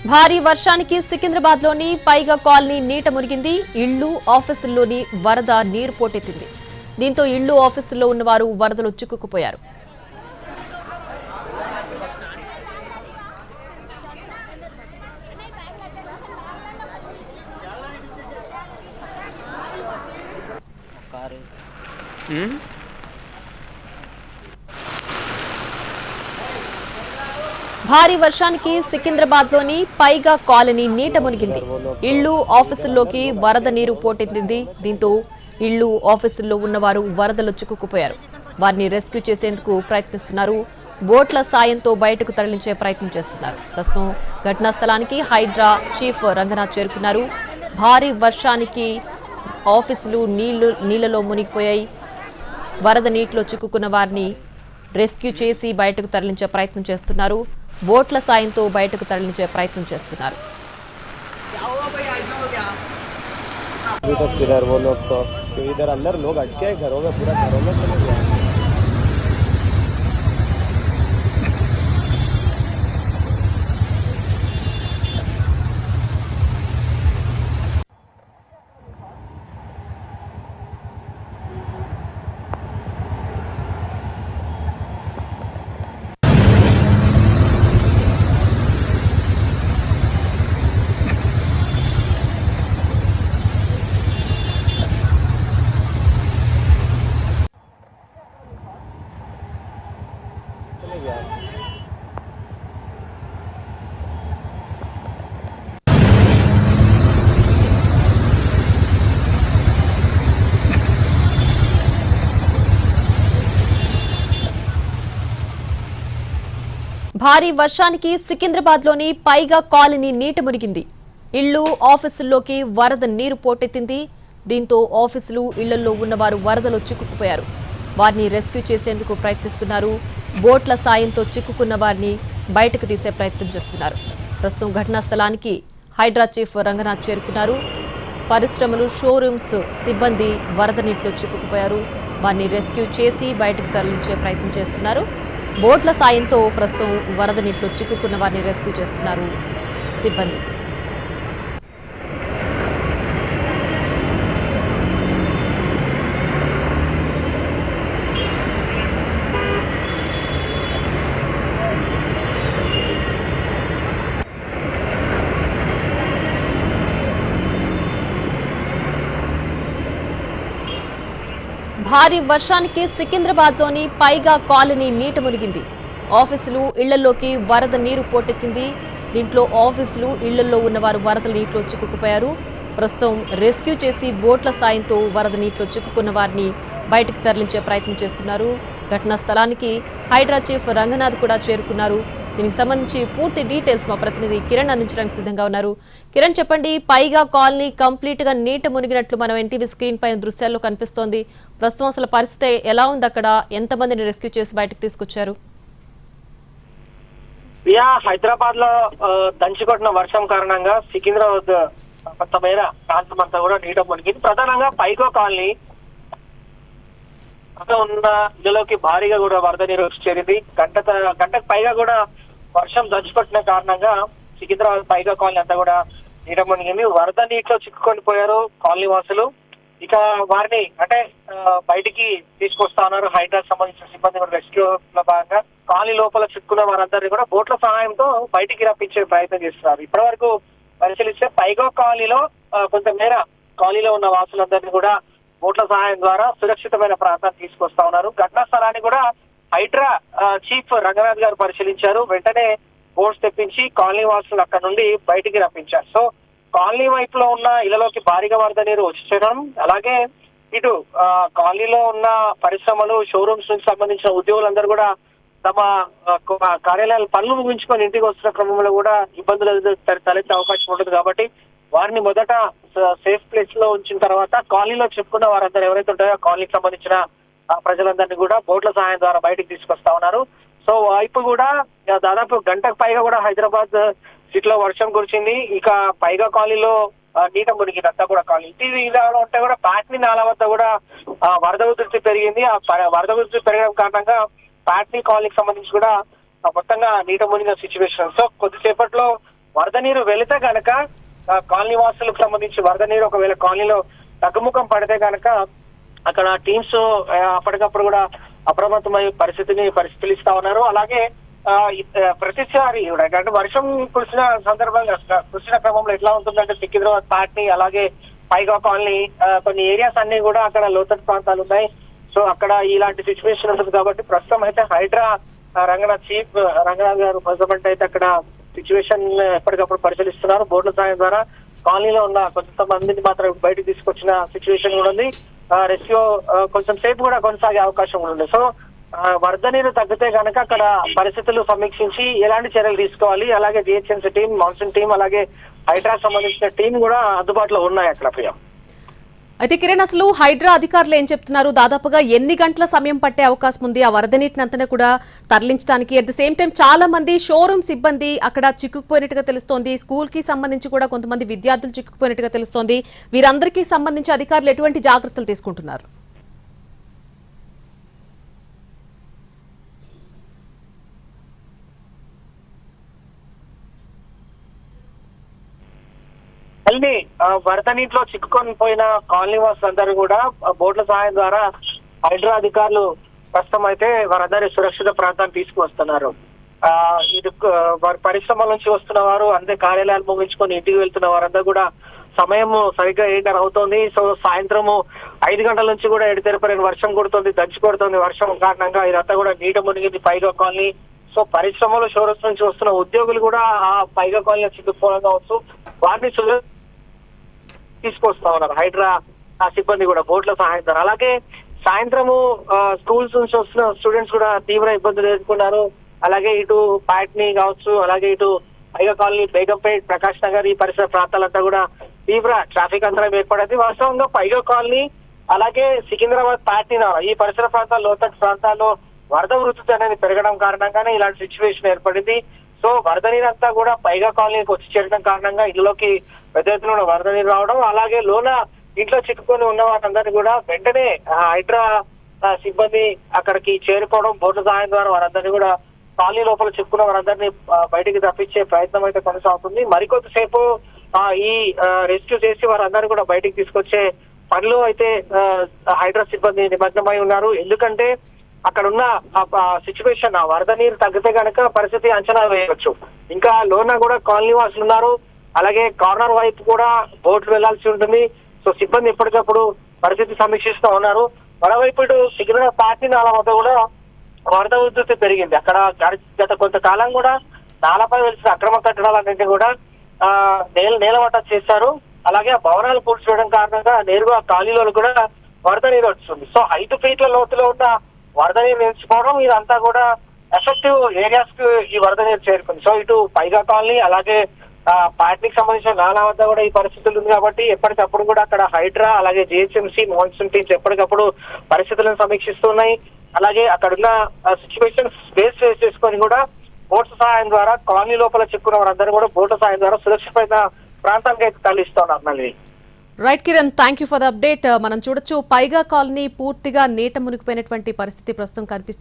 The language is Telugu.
భారీ వర్షానికి సికింద్రాబాద్ లోని పైగా కాలనీ నీట మునిగింది. ఇళ్లు ఆఫీసుల్లోని వరద నీరు పోటెత్తింది. దీంతో ఇళ్లు ఆఫీసుల్లో ఉన్నవారు వరదలో చిక్కుకుపోయారు. భారీ వర్షానికి సికింద్రాబాద్ లోని పైగా కాలనీ నీట మునిగింది. ఇళ్లు ఆఫీసుల్లోకి వరద నీరు పోటెత్తింది. దీంతో ఇళ్లు ఆఫీసుల్లో ఉన్నవారు వరదలో చిక్కుకుపోయారు. వారిని రెస్క్యూ చేసేందుకు ప్రయత్నిస్తున్నారు. బోట్ల సాయంతో బయటకు తరలించే ప్రయత్నం చేస్తున్నారు. ప్రస్తుతం ఘటనా స్థలానికి హైడ్రా చీఫ్ రంగనాథ్ చేరుకున్నారు. భారీ వర్షానికి ఆఫీసులు నీళ్లలో మునిగిపోయాయి. వరద నీటిలో చిక్కుకున్న వారిని రెస్క్యూ చేసి బయటకు తరలించే ప్రయత్నం చేస్తున్నారు. బోట్ల సాయంతో బయటకు తరలించే ప్రయత్నం చేస్తున్నారు. अभी तक किधर वो लोग तो इधर अंदर लोग अटके हैं घरों में, पूरा घरों में चले गए। భారీ వర్షానికి సికింద్రాబాద్ లోని పైగా కాలనీ నీట మునిగింది. ఇళ్లు ఆఫీసుల్లోకి వరద నీరు పోటెత్తింది. దీంతో ఆఫీసులు ఇళ్లలో ఉన్నవారు వరదలో చిక్కుకుపోయారు. వారిని రెస్క్యూ చేసేందుకు ప్రయత్నిస్తున్నారు. బోట్ల సాయంతో చిక్కుకున్న వారిని బయటకు తీసే ప్రయత్నం చేస్తున్నారు. ప్రస్తుతం ఘటనా స్థలానికి హైడ్రా చీఫ్ రంగనాథ్ చేరుకున్నారు. పరిశ్రమలు, షోరూమ్స్ సిబ్బంది వరద నీటిలో చిక్కుకుపోయారు. వారిని రెస్క్యూ చేసి బయటకు తరలించే ప్రయత్నం చేస్తున్నారు. బోట్ల సాయంతో ప్రస్తుతం వరద నీటిలో చిక్కుకున్న వారిని రెస్క్యూ చేస్తున్నారు సిబ్బంది. భారీ వర్షానికి సికింద్రాబాద్ లోని పైగా కాలనీ నీట మునిగింది. ఆఫీసులు ఇళ్లలోకి వరద నీరు పోటెత్తింది. దీంట్లో ఆఫీసులు ఇళ్లలో ఉన్నవారు వరద నీటిలో చిక్కుకుపోయారు. ప్రస్తుతం రెస్క్యూ చేసి బోట్ల సాయంతో వరద నీటిలో చిక్కుకున్న వారిని బయటకు తరలించే ప్రయత్నం చేస్తున్నారు. ఘటనా స్థలానికి హైడ్రా చీఫ్ రంగనాథ్ కూడా చేరుకున్నారు. దీనికి సంబంధించి పూర్తి డీటెయిల్స్ మా ప్రతినిధి కిరణ్ అందించడానికి సిద్ధంగా ఉన్నారు. కిరణ్, చెప్పండి, పైగా కాలనీ కంప్లీట్ గా నీట మునిగినట్లు మనం ఎన్టీవీ స్క్రీన్ పైన దృశ్యాల్లో కనిపిస్తోంది. ప్రస్తుతం అసలు పరిస్థితి ఎలా ఉంది అక్కడ? ఎంతమందిని రెస్క్యూ చేసి బయటకు తీసుకొచ్చారు? హైదరాబాద్ లో దంచికొట్టిన వర్షం కారణంగా సికింద్రాబాద్ కొంతమేర ప్రాంతం అంతా కూడా నీట మునిగింది. ప్రధానంగా పైగో కాలనీ ఉన్న ఇళ్లలోకి భారీగా కూడా వరద నీరు వచ్చి చేరింది. గంటకు పైగా కూడా వర్షం దంచుకొట్టిన కారణంగా సికింద్రాబాద్ పైగా కాలనీ అంతా కూడా నీట మునిగింది. వరద నీటిలో చిక్కుకొని పోయారు కాలనీ వాసులు. ఇక వారిని బయటికి తీసుకొస్తా ఉన్నారు. హైడ్రాకి సంబంధించిన సిబ్బంది కూడా రెస్క్యూ లో భాగంగా కాలనీ లోపల చిక్కున్న వారందరినీ కూడా బోట్ల సహాయంతో బయటికి రప్పించే ప్రయత్నం చేస్తున్నారు. ఇప్పటి వరకు పరిశీలిస్తే పైగా కాలనీలో కొంతమేర కాలనీలో ఉన్న వాసులందరినీ కూడా బోట్ల సహాయం ద్వారా సురక్షితమైన ప్రాంతాన్ని తీసుకొస్తా ఉన్నారు. ఘటనా స్థలాన్ని కూడా హైడ్రా చీఫ్ రంగనాథ్ గారు పరిశీలించారు. వెంటనే బోట్స్ తెప్పించి కాలనీ వాసులు అక్కడ నుండి బయటికి రప్పించారు. సో కాలనీ వైపులో ఉన్న ఇళ్లలోకి భారీగా వరద నీరు వచ్చేయడం, అలాగే ఇటు కాలనీలో ఉన్న పరిశ్రమలు, షోరూమ్స్ నుంచి సంబంధించిన ఉద్యోగులందరూ కూడా తమ కార్యాలయాల పనులు ముగించుకొని ఇంటికి వస్తున్న క్రమంలో కూడా ఇబ్బందులు తలెత్తే అవకాశం ఉంటుంది. కాబట్టి వారిని మొదట సేఫ్ ప్లేస్ లో ఉంచిన తర్వాత కాలనీలో చెప్పుకున్న వారందరూ ఎవరైతే ఉంటారో కాలనీకి సంబంధించిన ప్రజలందరినీ కూడా బోట్ల సహాయం ద్వారా బయటకు తీసుకొస్తా ఉన్నారు. సో వైపు కూడా దాదాపు గంటకు పైగా కూడా హైదరాబాద్ సిటీలో వర్షం కురిచింది. ఇక పైగా కాలనీలో నీట మునిగినంతా కూడా కాలనీ ఇలా ఉంటే కూడా ప్యాట్నీ నాలా వద్ద కూడా వరద ఉధృతి పెరిగింది. ఆ వరద ఉధృతి పెరగడం కారణంగా ప్యాట్నీ కాలనీకి సంబంధించి కూడా మొత్తంగా నీట మునిగిన సిచ్యువేషన్. సో కొద్దిసేపట్లో వరద నీరు వెళితే గనక కాలనీ వాసులకు సంబంధించి వరద నీరు ఒకవేళ కాలనీలో తగ్గుముఖం పడితే గనక అక్కడ టీమ్స్ అప్పటికప్పుడు కూడా అప్రమత్తమై పరిస్థితులు ఇస్తా ఉన్నారు. అలాగే ప్రతిసారి కూడా అంటే వర్షం కురిసిన సందర్భంగా కురిసిన క్రమంలో ఎట్లా ఉంటుందంటే సికింద్రాబాద్ పాట్నీ అలాగే పైగా కాలనీ కొన్ని ఏరియాస్ అన్ని కూడా అక్కడ లోతట్టు ప్రాంతాలు ఉన్నాయి. సో అక్కడ ఇలాంటి సిచ్యువేషన్ ఉంటుంది కాబట్టి ప్రస్తుతం అయితే హైడ్రా చీఫ్ రంగనాథ్ గారు ప్రస్తుతం అయితే అక్కడ సిచ్యువేషన్ ఎప్పటికప్పుడు పరిశీలిస్తున్నారు. బోట్ల సాయం ద్వారా కాలనీలో ఉన్న కొంతమందిని మాత్రం బయటకు తీసుకొచ్చిన సిచ్యువేషన్ కూడా ఉంది. రెస్క్యూ కొంచెం సేపు కూడా కొనసాగే అవకాశం కూడా ఉంది. సో వరద నీరు తగ్గితే కనుక అక్కడ పరిస్థితులు సమీక్షించి ఎలాంటి చర్యలు తీసుకోవాలి, అలాగే జిహెచ్ఎంసీ టీం, మాన్సూన్ టీం, అలాగే హైడ్రా సంబంధించిన టీం కూడా అందుబాటులో ఉన్నాయి అక్కడ. ప్రియ, అయితే కిరణ్, అసలు హైడ్రా అధికారులు ఏం చెప్తున్నారు? దాదాపుగా ఎన్ని గంటల సమయం పట్టే అవకాశం ఉంది ఆ వరద నీటిని అంతా కూడా తరలించడానికి? అట్ ద సేమ్ టైం చాలా మంది షోరూమ్ సిబ్బంది అక్కడ చిక్కుకుపోయినట్టుగా తెలుస్తోంది. స్కూల్ కి సంబంధించి కూడా కొంతమంది విద్యార్థులు చిక్కుకుపోయినట్టుగా తెలుస్తోంది. వీరందరికీ సంబంధించి అధికారులు ఎటువంటి జాగ్రత్తలు తీసుకుంటున్నారు? మళ్ళీ వరద నీటిలో చిక్కుకొని పోయిన కాలనీ వాసులందరూ కూడా బోట్ల సహాయం ద్వారా హైడ్రా అధికారులు ప్రస్తుతం అయితే వారందరి సురక్షిత ప్రాంతాన్ని తీసుకువస్తున్నారు. ఇది పరిశ్రమల నుంచి వస్తున్న వారు అందే కార్యాలయాలు ముగించుకొని ఇంటికి వెళ్తున్న వారందరూ కూడా సమయం సరిగ్గా 8:30 అవుతోంది. సో సాయంత్రము 5 గంటల నుంచి కూడా ఎడతెరపని వర్షం కొడుతుంది, దంచి కొడుతుంది. వర్షం కారణంగా ఇదంతా కూడా నీట మునిగింది పైగా కాలనీ. సో పరిశ్రమలు షోరూమ్స్ నుంచి వస్తున్న ఉద్యోగులు కూడా ఆ పైగా కాలనీ చిక్కుకోవడం కావచ్చు, వారిని తీసుకొస్తా ఉన్నారు హైడ్రా సిబ్బంది కూడా బోట్ల సహాయం ద్వారా. అలాగే సాయంత్రము స్కూల్స్ నుంచి వస్తున్న స్టూడెంట్స్ కూడా తీవ్ర ఇబ్బందులు ఎదుర్కొన్నారు. అలాగే ఇటు పాట్నీ కావచ్చు, అలాగే ఇటు పైగా కాలనీ, బేగంపేట్, ప్రకాష్ నగర్ ఈ పరిసర ప్రాంతాలంతా కూడా తీవ్ర ట్రాఫిక్ అంతరం ఏర్పడింది. వాస్తవంగా పైగా కాలనీ అలాగే సికింద్రాబాద్, పాట్నీ ఈ పరిసర ప్రాంతాలు లోతట్టు ప్రాంతాల్లో వరద వృద్ధి అనేది పెరగడం కారణంగానే ఇలాంటి సిచ్యువేషన్ ఏర్పడింది. సో వరద నీరు అంతా కూడా పైగా కాలనీకి వచ్చి చేరడం కారణంగా ఇళ్లలోకి పెద్ద ఎత్తున వరద నీరు రావడం, అలాగే లోన ఇంట్లో చిక్కుకొని ఉన్న వారందరినీ కూడా వెంటనే హైడ్రా సిబ్బంది అక్కడికి చేరుకోవడం, బోట్ల సహాయం ద్వారా వారందరినీ కూడా కాలనీ లోపల చిక్కున్న వారందరినీ బయటికి తప్పించే ప్రయత్నం అయితే కొనసాగుతుంది. మరికొంతసేపు ఈ రెస్క్యూ చేసి వారందరినీ కూడా బయటికి తీసుకొచ్చే పనిలో అయితే హైడ్రా సిబ్బంది నిమగ్నమై ఉన్నారు. ఎందుకంటే అక్కడ ఉన్న సిచ్యువేషన్ వరద నీరు తగ్గితే కనుక పరిస్థితి అంచనా వేయవచ్చు. ఇంకా లోన కూడా కాలనీ వాసులు ఉన్నారు, అలాగే కార్నర్ వైపు కూడా బోట్లు వెళ్లాల్సి ఉంటుంది. సో సిబ్బంది ఎప్పటికప్పుడు పరిస్థితి సమీక్షిస్తూ ఉన్నారు. మరోవైపు ఇటు సికింద్రాబాద్ పార్టీ నాల వద్ద కూడా వరద ఉధృతి పెరిగింది. అక్కడ గత కొంతకాలం కూడా నాలపై వెలిసిన అక్రమ కట్టడాలన్నింటినీ కూడా నేలమట్ట చేశారు. అలాగే ఆ భవనాలు కూల్చివేయడం కారణంగా నేరుగా కాలనీలో కూడా వరద నీరు వస్తుంది. సో 5 ఫీట్ల లోతులో ఉన్న వరద నీరు నిలిచిపోవడం, ఇదంతా కూడా ఎఫెక్టివ్ ఏరియాస్ కు ఈ వరద నీరు చేరుకుంది. సో ఇటు పైగా కాలనీ అలాగే పార్టీకి సంబంధించిన నాలా వద్ద కూడా ఈ పరిస్థితులు ఉంది కాబట్టి ఎప్పటికప్పుడు కూడా అక్కడ హైడ్రా అలాగే జిహెచ్ఎంసీ, మాన్సూన్ టీమ్స్ ఎప్పటికప్పుడు పరిస్థితులను సమీక్షిస్తున్నాయి. అలాగే అక్కడున్న సిచ్యువేషన్స్ బేస్ చేసుకొని కూడా బోట్ల సహాయం ద్వారా కాలనీ లోపల చిక్కున్న వారందరూ కూడా బోట్ల సహాయం ద్వారా సురక్షితమైన ప్రాంతానికి అయితే తరలిస్తున్నారు. మళ్ళీ right Kiran, thank you for the update. మనం చూడొచ్చు పైగా కాలనీ పూర్తిగా నీట మునిగిపోయినటువంటి పరిస్థితి ప్రస్తుతం కనిపిస్తుంది.